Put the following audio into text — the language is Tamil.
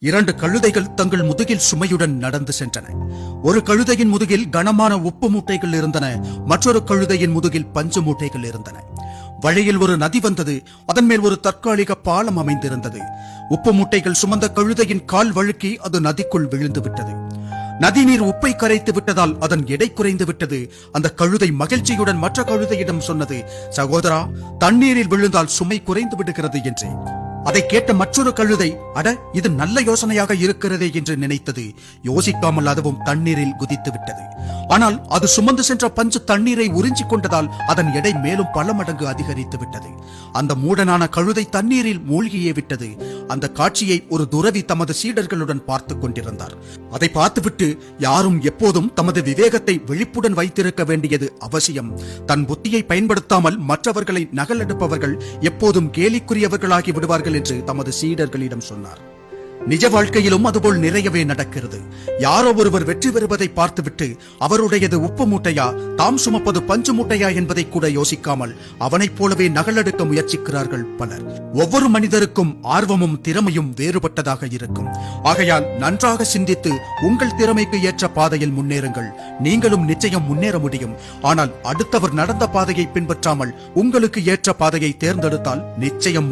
இரண்டு கழுதைகள் தங்கள் முதுகில் சுமையுடன் நடந்து சென்றன. ஒரு கழுதையின் முதுகில் கனமான உப்பு மூட்டைகள் இருந்தன, மற்றொரு கழுதையின் முதுகில் பஞ்சு மூட்டைகள் இருந்தன. வழியில் ஒரு நதி வந்தது. அதன் மேல் ஒரு தற்காலிக பாலம் அமைந்திருந்தது. உப்பு மூட்டைகள் சுமந்த கழுதையின் கால் வழுக்கி அது நதிக்குள் விழுந்து விட்டது. நதிநீர் உப்பை கரைத்து விட்டதால் அதன் எடை குறைந்து விட்டது. அந்த கழுதை மகிழ்ச்சியுடன் மற்ற கழுதையிடம் சொன்னது, சகோதரா, தண்ணீரில் விழுந்தால் சுமை குறைந்து விடுகிறது என்று. அதை கேட்ட மற்றொரு கழுதை, அட, இது நல்ல யோசனையாக இருக்கிறதே என்று நினைத்தது. யோசிக்காமல் அதுவும் தண்ணீரில் குதித்து விட்டது. ஆனால் அது சுமந்து சென்ற பஞ்சு தண்ணீரை உறிஞ்சிக் கொண்டதால் அதன் எடை மேலும் பல மடங்கு அதிகரித்து விட்டது. அந்த மூடனான கழுதை தண்ணீரில் மூழ்கியே விட்டது. அந்த காட்சியை ஒரு துறவி தமது சீடர்களுடன் பார்த்துக் கொண்டிருந்தார். அதை பார்த்துவிட்டு, யாரும் எப்போதும் தமது விவேகத்தை விழிப்புடன் வைத்திருக்க வேண்டியது அவசியம். தன் புத்தியை பயன்படுத்தாமல் மற்றவர்களை நகலெடுப்பவர்கள் எப்போதும் கேலிக்குரியவர்களாகி விடுவார்கள் என்று தமது சீடர்களிடம் சொன்னார். நிஜ வாழ்க்கையிலும் அதுபோல் நிறையவே நடக்கிறது. யாரோ ஒருவர் வெற்றி பெறுவதை பார்த்துவிட்டு அவருடையது உப்பு மூட்டையா, தாம் சுமப்பது பஞ்சு மூட்டையா என்பதை கூட யோசிக்காமல் அவனைப் போலவே நகலெடுக்க முயற்சிக்கிறார்கள் பலர். ஒவ்வொரு மனிதருக்கும் ஆர்வமும் திறமையும் வேறுபட்டதாக இருக்கும். ஆகையால் நன்றாக சிந்தித்து உங்கள் திறமைக்கு ஏற்ற பாதையில் முன்னேறுங்கள். நீங்களும் நிச்சயம் முன்னேற முடியும். ஆனால் அடுத்தவர் நடந்த பாதையை பின்பற்றாமல் உங்களுக்கு ஏற்ற பாதையை தேர்ந்தெடுத்தால் நிச்சயம்